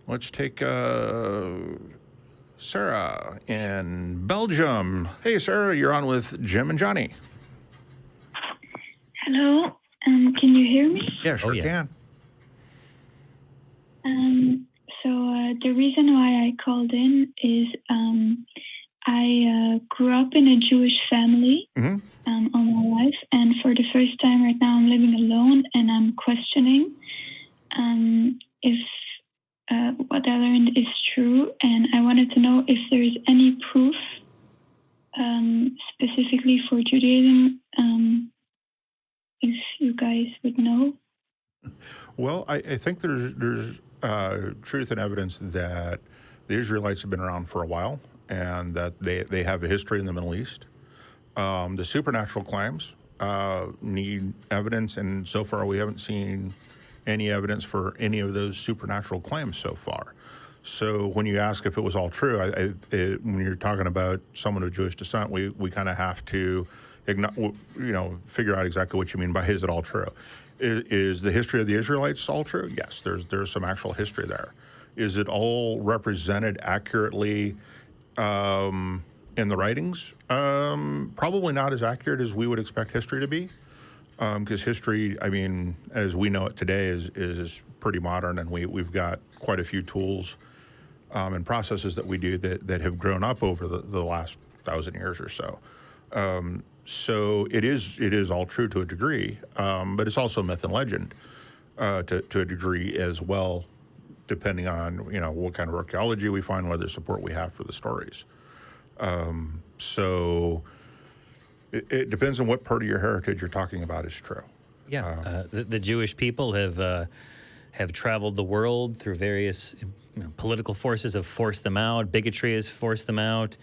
Let's take Sarah in Belgium. Hey, Sarah, you're on with Jim and Johnny. Hello. Can you hear me? Yeah, sure can. The reason why I called in is I grew up in a Jewish family all my life, and for the first time right now I'm living alone, and I'm questioning if what I learned is true, and I wanted to know if there is any proof specifically for Judaism, if you guys would know. Well, I think there's truth and evidence that the Israelites have been around for a while and that they have a history in the Middle East. The supernatural claims need evidence, and so far we haven't seen any evidence for any of those supernatural claims so far. So when you ask if it was all true, when you're talking about someone of Jewish descent, we kind of have to figure out exactly what you mean by is it all true. Is the history of the Israelites all true? Yes, there's some actual history there. Is it all represented accurately in the writings? Probably not as accurate as we would expect history to be, because history, I mean, as we know it today, is pretty modern, and we've got quite a few tools and processes that we do that have grown up over the last 1,000 years or so. So it is all true to a degree, but it's also myth and legend to a degree as well, depending on what kind of archaeology we find, whether support we have for the stories. So it depends on what part of your heritage you're talking about is true. Yeah, the Jewish people have traveled the world through various political forces have forced them out. Bigotry has forced them out.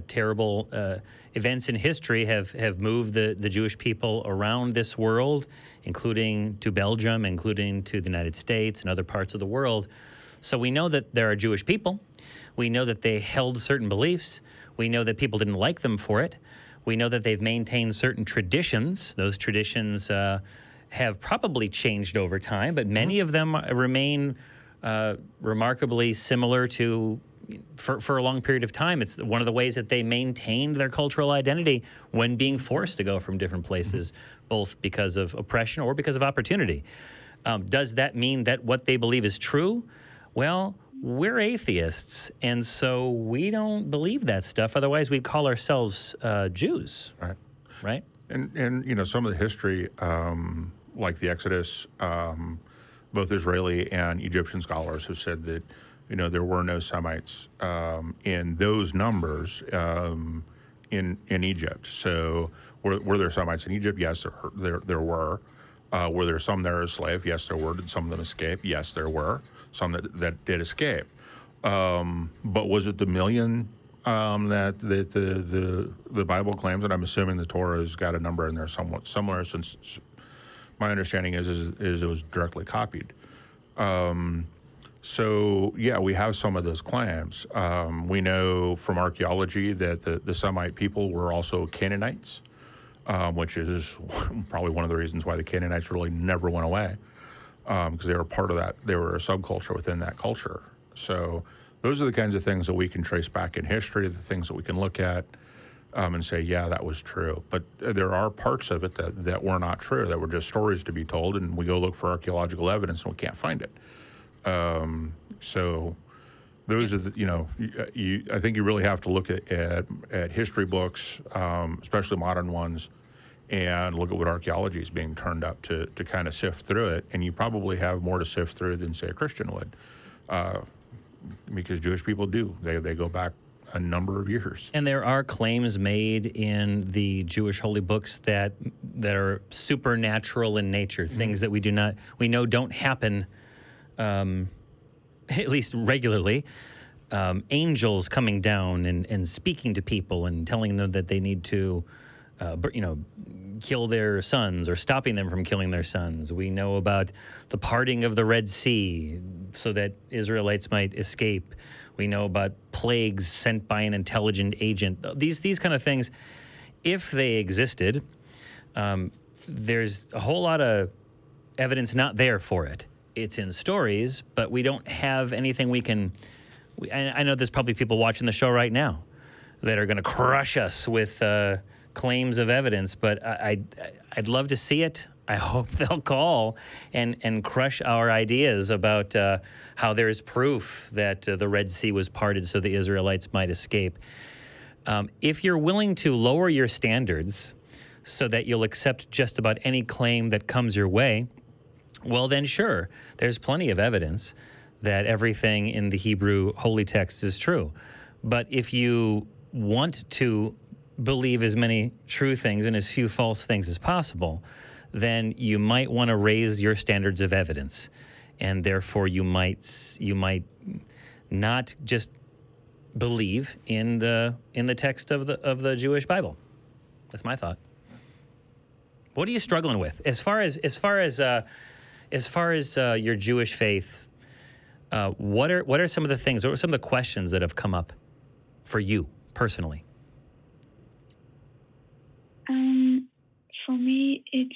Terrible events in history have moved the Jewish people around this world, including to Belgium, including to the United States and other parts of the world. So we know that there are Jewish people. We know that they held certain beliefs. We know that people didn't like them for it. We know that they've maintained certain traditions. Those traditions have probably changed over time, but many of them remain remarkably similar to for a long period of time. It's one of the ways that they maintained their cultural identity when being forced to go from different places, both because of oppression or because of opportunity. Does that mean that what they believe is true? Well, we're atheists, and so we don't believe that stuff. Otherwise, we'd call ourselves Jews. Right? And some of the history, like the Exodus, both Israeli and Egyptian scholars have said that there were no Semites in those numbers in Egypt. So were there Semites in Egypt? Yes, there were. Were there some there as slave? Yes, there were. Did some of them escape? Yes, there were. Some that did escape. But was it the million that the Bible claims? And I'm assuming the Torah has got a number in there somewhat similar, since my understanding is it was directly copied. So, yeah, we have some of those claims. We know from archaeology that the Semite people were also Canaanites, which is probably one of the reasons why the Canaanites really never went away, because they were part of that. They were a subculture within that culture. So those are the kinds of things that we can trace back in history, the things that we can look at and say, yeah, that was true. But there are parts of it that were not true, that were just stories to be told, and we go look for archaeological evidence and we can't find it. So those are I think you really have to look at history books, especially modern ones, and look at what archaeology is being turned up to kind of sift through it. And you probably have more to sift through than, say, a Christian would, because Jewish people do. They go back a number of years. And there are claims made in the Jewish holy books that are supernatural in nature, things that we know don't happen, at least regularly. Angels coming down and speaking to people and telling them that they need to, kill their sons, or stopping them from killing their sons. We know about the parting of the Red Sea so that Israelites might escape. We know about plagues sent by an intelligent agent. These kind of things, if they existed, there's a whole lot of evidence not there for it. it's in stories, but we don't have anything we can. I know there's probably people watching the show right now that are going to crush us with claims of evidence, but I'd love to see it. I hope they'll call and crush our ideas about how there's proof that the Red Sea was parted so the Israelites might escape. If you're willing to lower your standards so that you'll accept just about any claim that comes your way, well, then sure, there's plenty of evidence that everything in the Hebrew holy text is true. But if you want to believe as many true things and as few false things as possible, then you might want to raise your standards of evidence, and therefore you might not just believe in the text of the Jewish Bible. That's my thought. What are you struggling with as far as your Jewish faith? What are some of the things? What are some of the questions that have come up for you personally? For me, it's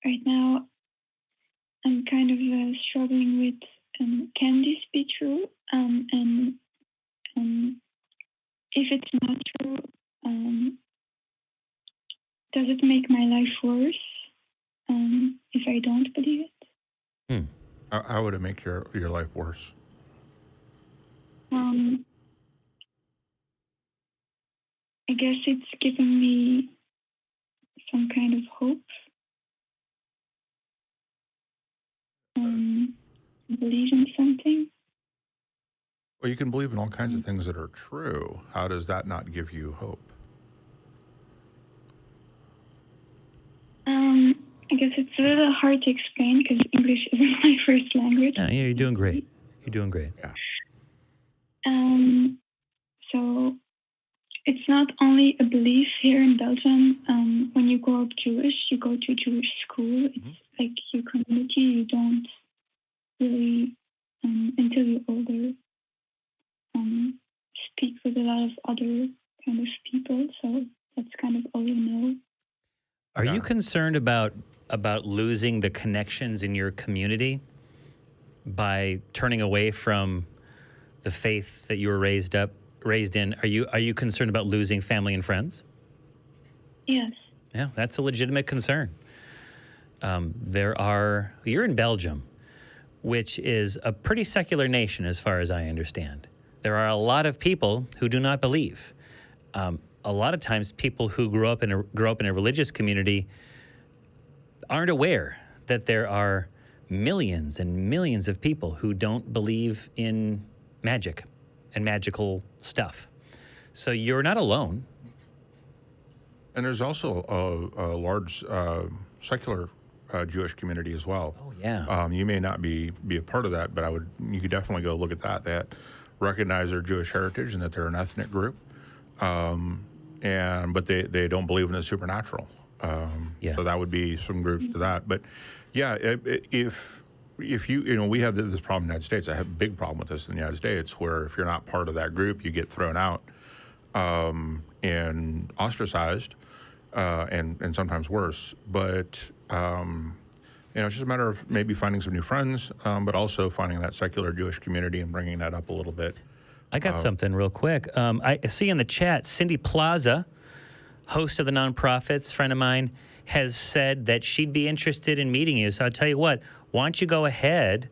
right now I'm kind of struggling with can this be true? And if it's not true, does it make my life worse if I don't believe it? How would it make your life worse? I guess it's giving me some kind of hope. Believe in something. Well, you can believe in all kinds of things that are true. How does that not give you hope? I guess it's a little hard to explain because English isn't my first language. Yeah, you're doing great. You're doing great. Yeah. So it's not only a belief here in Belgium. When you grow up Jewish, you go to Jewish school. It's like your community. You don't really, until you're older, speak with a lot of other kind of people. So that's kind of all you know. Are you concerned about losing the connections in your community by turning away from the faith that you were raised in? Are you concerned about losing family and friends? Yes. Yeah, that's a legitimate concern. You're in Belgium, which is a pretty secular nation as far as I understand. There are a lot of people who do not believe. A lot of times people who grow up in a religious community aren't aware that there are millions and millions of people who don't believe in magic and magical stuff. So you're not alone. And there's also a large secular Jewish community as well. Oh, yeah. You may not be a part of that, but you could definitely go look at that. That recognize their Jewish heritage and that they're an ethnic group. But they don't believe in the supernatural. So that would be some groups to that. But yeah, if we have this problem in the United States. I have a big problem with this in the United States, where if you're not part of that group, you get thrown out and ostracized, and sometimes worse. But it's just a matter of maybe finding some new friends, but also finding that secular Jewish community and bringing that up a little bit. I got something real quick. I see in the chat, Cindy Plaza, host of the Nonprofits, friend of mine, has said that she'd be interested in meeting you. So I'll tell you what, why don't you go ahead,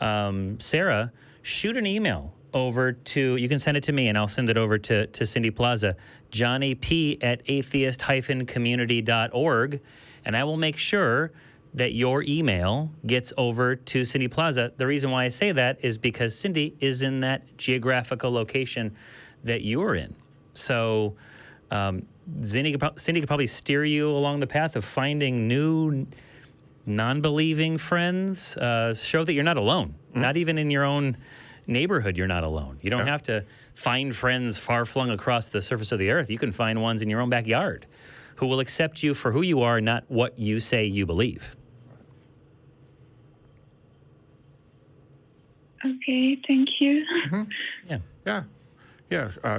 Sarah, shoot an email over to, you can send it to me and I'll send it over to Cindy Plaza, johnnyp@atheistcommunity.org, and I will make sure that your email gets over to Cindy Plaza. The reason why I say that is because Cindy is in that geographical location that you're in. So Cindy could probably steer you along the path of finding new non-believing friends. Show that you're not alone. Not even in your own neighborhood, you're not alone. You don't have to find friends far-flung across the surface of the earth. You can find ones in your own backyard who will accept you for who you are, not what you say you believe. Okay, thank you. Yeah.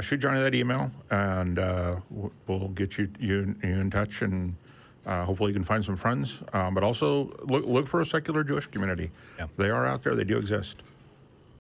Shoot Johnny that email, and we'll get you in touch and Hopefully, you can find some friends, but also look for a secular Jewish community. Yeah. They are out there. They do exist.